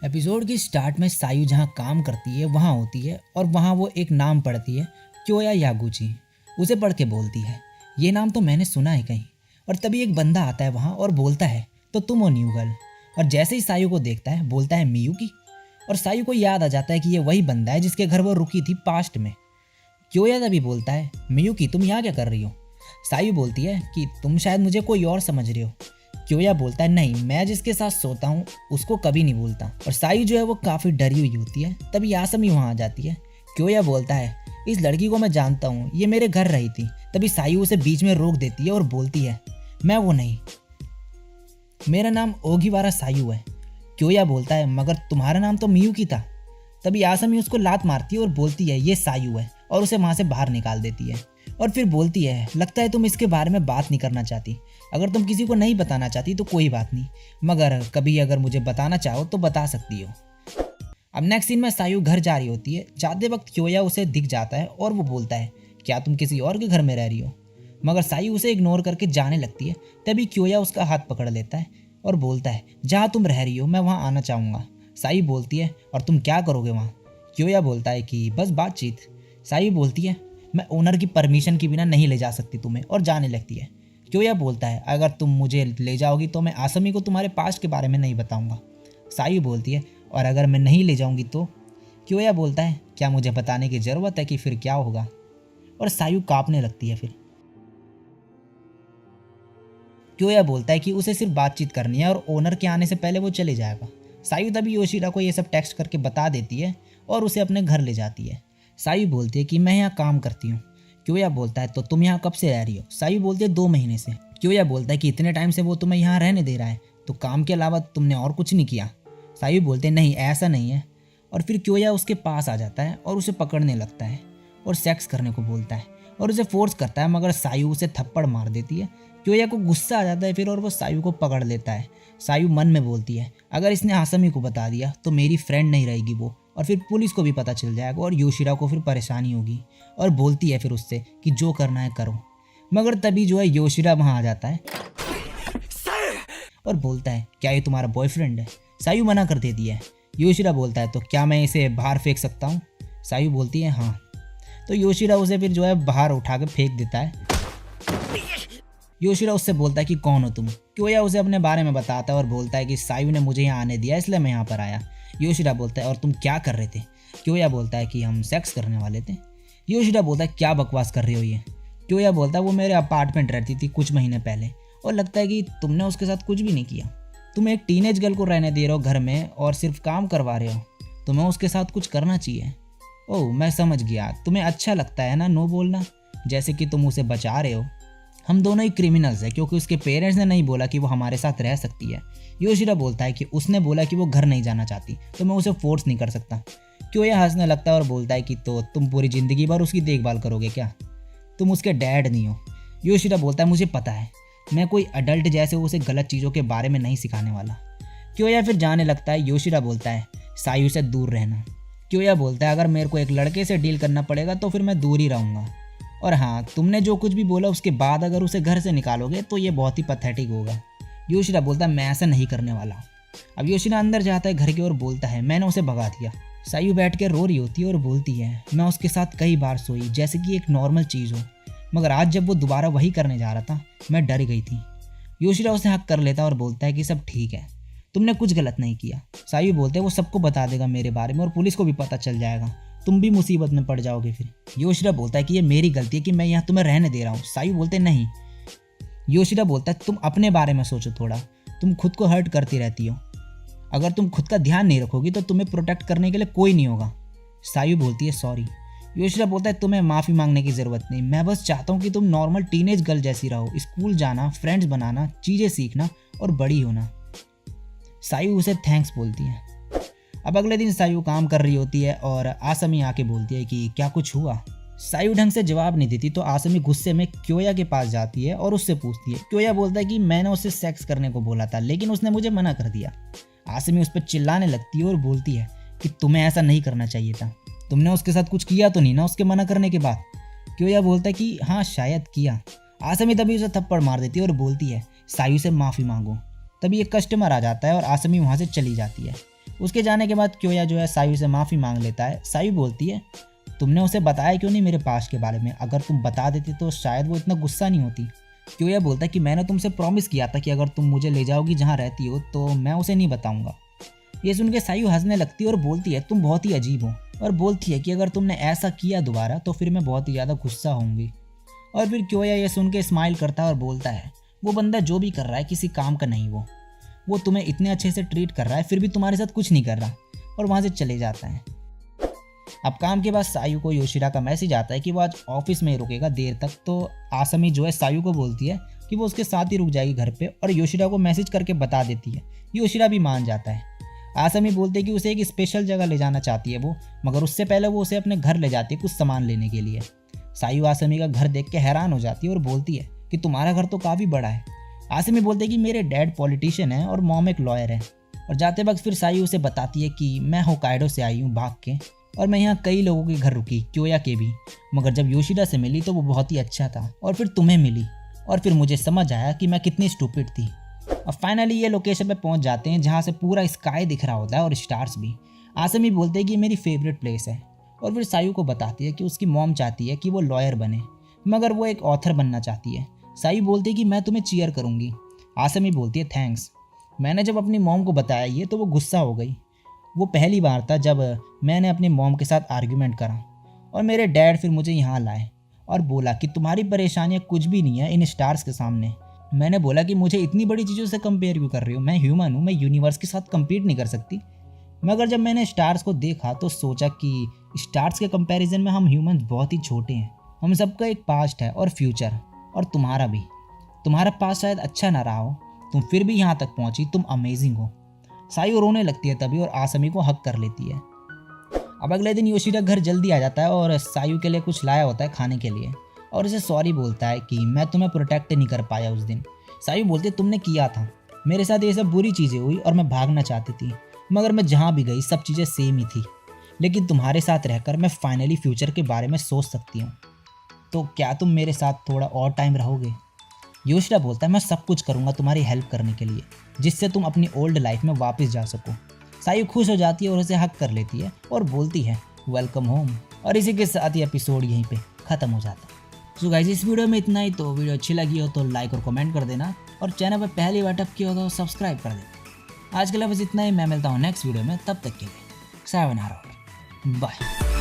Episode की start में सायु जहाँ काम करती है वहाँ होती है और वहाँ वो एक नाम पढ़ती है, क्योया यागुची। उसे पढ़ के बोलती है, ये नाम तो मैंने सुना है कहीं। और तभी एक बंदा आता है वहाँ और बोलता है, तो तुम हो न्यू गर्ल। और जैसे ही सायु को देखता है बोलता है मियुकी। और सायु को याद आ जाता है कि ये वही बंदा है जिसके घर वो रुकी थी पास्ट में। क्योया तभी बोलता है, मियुकी तुम यहाँ क्या कर रही हो। सायु बोलती है कि तुम शायद मुझे कोई और समझ रहे हो। क्योया बोलता है, नहीं, मैं जिसके साथ सोता हूँ उसको कभी नहीं बोलता। और सायु जो है वो काफ़ी डरी हुई होती है। तभी आसमी वहाँ आ जाती है। क्योया बोलता है, इस लड़की को मैं जानता हूँ, ये मेरे घर रही थी। तभी सायु उसे बीच में रोक देती है और बोलती है, मैं वो नहीं, मेरा नाम ओगिवारा सायु है। क्योया बोलता है, मगर तुम्हारा नाम तो मियुकी था। तभी आसमी उसको लात मारती है और बोलती है, ये सायु है, और उसे वहाँ से बाहर निकाल देती है। और फिर बोलती है, लगता है तुम इसके बारे में बात नहीं करना चाहती। अगर तुम किसी को नहीं बताना चाहती तो कोई बात नहीं, मगर कभी अगर मुझे बताना चाहो तो बता सकती हो। अब नेक्स्ट सीन में सायु घर जा रही होती है। जाते वक्त क्योया उसे दिख जाता है और वो बोलता है, क्या तुम किसी और के घर में रह रही हो। मगर सायु उसे इग्नोर करके जाने लगती है। तभी क्योया उसका हाथ पकड़ लेता है और बोलता है, जहाँ तुम रह रही हो मैं वहाँ आना चाहूँगा। सायु बोलती है, और तुम क्या करोगे वहाँ। क्योया बोलता है कि बस बातचीत। सायु बोलती है, मैं ओनर की परमिशन के बिना नहीं ले जा सकती तुम्हें, और जाने लगती है। क्योया बोलता है, अगर तुम मुझे ले जाओगी तो मैं आसमी को तुम्हारे पास्ट के बारे में नहीं बताऊंगा। सायु बोलती है, और अगर मैं नहीं ले जाऊंगी तो। क्योया बोलता है, क्या मुझे बताने की ज़रूरत है कि फिर क्या होगा। और सायु कांपने लगती है। फिर क्योया बोलता है कि उसे सिर्फ बातचीत करनी है और ओनर के आने से पहले वो चले जाएगा। सायु तभी योशिरा को ये सब टेक्स्ट करके बता देती है और उसे अपने घर ले जाती है। सायु बोलती है कि मैं यहाँ काम करती हूँ। क्योया बोलता है, तो तुम यहाँ कब से रह रही हो। सायु बोलती है, 2 महीने से। क्योया बोलता है कि इतने टाइम से वो तुम्हें यहाँ रहने दे रहा है, तो काम के अलावा तुमने और कुछ नहीं किया। सायु बोलते हैं, नहीं ऐसा नहीं है। और फिर क्योया उसके पास आ जाता है और उसे पकड़ने लगता है और सेक्स करने को बोलता है और उसे फोर्स करता है, मगर सायु उसे थप्पड़ मार देती है। क्योया को गुस्सा आ जाता है फिर, और वो सायु को पकड़ लेता है। सायु मन में बोलती है, अगर इसने आसमी को बता दिया तो मेरी फ्रेंड नहीं रहेगी वो, और फिर पुलिस को भी पता चल जाएगा और योशिरा को फिर परेशानी होगी। और बोलती है फिर उससे कि जो करना है करो। मगर तभी जो है योशिरा वहाँ आ जाता है और बोलता है, क्या ये तुम्हारा बॉयफ्रेंड है। सायु मना कर देती है। योशिरा बोलता है, तो क्या मैं इसे बाहर फेंक सकता हूँ। सायु बोलती है, हाँ। तो योशिरा उसे फिर जो है बाहर उठा के फेंक देता है। योशिरा उससे बोलता है कि कौन हो तुम। क्योया उसे अपने बारे में बताता है और बोलता है कि सायु ने मुझे यहाँ आने दिया इसलिए मैं यहाँ पर आया। योशिरा बोलता है, और तुम क्या कर रहे थे। क्योया बोलता है कि हम सेक्स करने वाले थे। योशिरा बोलता है, क्या बकवास कर रही हो ये। क्योया बोलता है, वो मेरे अपार्टमेंट रहती थी कुछ महीने पहले, और लगता है कि तुमने उसके साथ कुछ भी नहीं किया। तुम एक टीनेज गर्ल को रहने दे रहे हो घर में और सिर्फ काम करवा रहे हो, तुम्हें उसके साथ कुछ करना चाहिए। ओह मैं समझ गया, तुम्हें अच्छा लगता है ना नो बोलना, जैसे कि तुम उसे बचा रहे हो। हम दोनों ही क्रिमिनल्स हैं क्योंकि उसके पेरेंट्स ने नहीं बोला कि वो हमारे साथ रह सकती है। योशिरा बोलता है कि उसने बोला कि वो घर नहीं जाना चाहती, तो मैं उसे फोर्स नहीं कर सकता। क्योया हंसने लगता है और बोलता है कि तो तुम पूरी ज़िंदगी भर उसकी देखभाल करोगे क्या, तुम उसके डैड नहीं हो। योशिरा बोलता है, मुझे पता है, मैं कोई अडल्ट जैसे उसे गलत चीज़ों के बारे में नहीं सिखाने वाला। क्योया फिर जाने लगता है। योशिरा बोलता है, सायु से दूर रहना। क्योया बोलता है, अगर मेरे को एक लड़के से डील करना पड़ेगा तो फिर मैं दूर ही रहूँगा। और हाँ, तुमने जो कुछ भी बोला उसके बाद अगर उसे घर से निकालोगे तो ये बहुत ही पैथेटिक होगा। योशिरा बोलता है, मैं ऐसा नहीं करने वाला। अब योशिरा अंदर जाता है घर की ओर, बोलता है, मैंने उसे भगा दिया। सायु बैठ के रो रही होती है और बोलती है, मैं उसके साथ कई बार सोई जैसे कि एक नॉर्मल चीज़ हो, मगर आज जब वो दोबारा वही करने जा रहा था मैं डर गई थी। योशिरा उसे हक कर लेता और बोलता है कि सब ठीक है, तुमने कुछ गलत नहीं किया। सायु बोलते हैं, वो सबको बता देगा मेरे बारे में और पुलिस को भी पता चल जाएगा, तुम भी मुसीबत में पड़ जाओगे फिर। योशिरा बोलता है कि ये मेरी गलती है कि मैं यहाँ तुम्हें रहने दे रहा हूँ। सायु बोलते नहीं। योशिरा बोलता है, तुम अपने बारे में सोचो थोड़ा, तुम खुद को हर्ट करती रहती हो, अगर तुम खुद का ध्यान नहीं रखोगी तो तुम्हें प्रोटेक्ट करने के लिए कोई नहीं होगा। सायु बोलती है, सॉरी। योशिरा बोलता है, तुम्हें माफ़ी मांगने की ज़रूरत नहीं, मैं बस चाहता हूँ कि तुम नॉर्मल टीनेज गर्ल जैसी रहो, स्कूल जाना, फ्रेंड्स बनाना, चीज़ें सीखना और बड़ी होना। सायु उसे थैंक्स बोलती है। अब अगले दिन सायु काम कर रही होती है और आसमी आके बोलती है कि क्या कुछ हुआ। सायु ढंग से जवाब नहीं देती तो आसमी गुस्से में क्योया के पास जाती है और उससे पूछती है। क्योया बोलता है कि मैंने उससे सेक्स करने को बोला था लेकिन उसने मुझे मना कर दिया। आसमी उस पर चिल्लाने लगती है और बोलती है कि तुम्हें ऐसा नहीं करना चाहिए था, तुमने उसके साथ कुछ किया तो नहीं ना उसके मना करने के बाद। क्योया बोलता है कि हाँ शायद किया। आसमी तभी उसे थप्पड़ मार देती है और बोलती है, सायु से माफ़ी मांगो। तभी एक कस्टमर आ जाता है और आसमी वहाँ से चली जाती है। उसके जाने के बाद क्योया जो है सायू से माफ़ी मांग लेता है। सायू बोलती है तुमने उसे बताया क्यों नहीं मेरे पास्ट के बारे में, अगर तुम बता देती तो शायद वो इतना गुस्सा नहीं होती। क्योया बोलता है कि मैंने तुमसे प्रॉमिस किया था कि अगर तुम मुझे ले जाओगी जहाँ रहती हो तो मैं उसे नहीं बताऊंगा। ये सुन के सायू हंसने लगती है और बोलती है तुम बहुत ही अजीब हो, और बोलती है कि अगर तुमने ऐसा किया दोबारा तो फिर मैं बहुत ही ज़्यादा गुस्सा होंगी। और फिर क्योया ये सुन के स्माइल करता है और बोलता है वो बंदा जो भी कर रहा है किसी काम का नहीं, वो तुम्हें इतने अच्छे से ट्रीट कर रहा है फिर भी तुम्हारे साथ कुछ नहीं कर रहा, और वहाँ से चले जाता है। अब काम के बाद सायू को योशिरा का मैसेज आता है कि वो आज ऑफिस में ही रुकेगा देर तक, तो आसमी जो है सायू को बोलती है कि वो उसके साथ ही रुक जाएगी घर पे, और योशिरा को मैसेज करके बता देती है। योशिरा भी मान जाता है। आसमी बोलते हैं कि उसे एक स्पेशल जगह ले जाना चाहती है वो, मगर उससे पहले वो उसे अपने घर ले जाती है कुछ सामान लेने के लिए। सायू आसमी का घर देख के हैरान हो जाती है और बोलती है कि तुम्हारा घर तो काफ़ी बड़ा है। आसमी बोलते हैं कि मेरे डैड पॉलिटिशियन है और मॉम एक लॉयर है। और जाते वक्त फिर सायू उसे बताती है कि मैं होकाइडो से आई हूँ भाग के, और मैं यहाँ कई लोगों के घर रुकी, क्योया के भी, मगर जब योशिरा से मिली तो वो बहुत ही अच्छा था, और फिर तुम्हें मिली, और फिर मुझे समझ आया कि मैं कितनी स्टूपिड थी। और फाइनली ये लोकेशन पे पहुंच जाते हैं जहाँ से पूरा स्काई दिख रहा होता है और स्टार्स भी। आसमी बोलते हैं कि मेरी फेवरेट प्लेस है, और फिर सायू को बताती है कि उसकी मॉम चाहती है कि वो लॉयर बने, मगर वो एक ऑथर बनना चाहती है। सायू बोलती है कि मैं तुम्हें चीयर करूँगी। आसमी बोलती है थैंक्स। मैंने जब अपनी मॉम को बताया ये तो वो गुस्सा हो गई। वो पहली बार था जब मैंने अपनी मॉम के साथ आर्ग्यूमेंट करा, और मेरे डैड फिर मुझे यहाँ लाए और बोला कि तुम्हारी परेशानियाँ कुछ भी नहीं है इन स्टार्स के सामने। मैंने बोला कि मुझे इतनी बड़ी चीज़ों से कंपेयर क्यों कर रही हो, मैं ह्यूमन हूँ, मैं यूनिवर्स के साथ कम्पीट नहीं कर सकती। मगर जब मैंने स्टार्स को देखा तो सोचा कि स्टार्स के कंपैरिजन में हम ह्यूमंस बहुत ही छोटे हैं। हम सबका एक पास्ट है और फ्यूचर, और तुम्हारा भी। तुम्हारा पास्ट शायद अच्छा ना रहा हो, तुम फिर भी यहाँ तक पहुँची, तुम अमेजिंग हो। सायू रोने लगती है तभी और आसमी को हक कर लेती है। अब अगले दिन योशिरा घर जल्दी आ जाता है और सायू के लिए कुछ लाया होता है खाने के लिए, और उसे सॉरी बोलता है कि मैं तुम्हें प्रोटेक्ट नहीं कर पाया उस दिन। सायू बोलती है तुमने किया था, मेरे साथ ये सब बुरी चीज़ें हुई और मैं भागना चाहती थी, मगर मैं जहाँ भी गई सब चीज़ें सेम ही थी, लेकिन तुम्हारे साथ रहकर मैं फाइनली फ्यूचर के बारे में सोच सकती हूँ। तो क्या तुम मेरे साथ थोड़ा और टाइम रहोगे? योशिरा बोलता है मैं सब कुछ करूँगा तुम्हारी हेल्प करने के लिए, जिससे तुम अपनी ओल्ड लाइफ में वापस जा सको। सायू खुश हो जाती है और उसे हक कर लेती है और बोलती है वेलकम होम। और इसी के साथ ही एपिसोड यहीं पे ख़त्म हो जाता है। सो गाइस इस वीडियो में इतना ही। तो वीडियो अच्छी लगी हो तो लाइक और कमेंट कर देना, और चैनल पर पहली बार टप किया हो तो सब्सक्राइब कर देना। आज के लिए बस इतना ही, मैं मिलता हूँ नेक्स्ट वीडियो में, तब तक के लिए सायोनारा, बाय।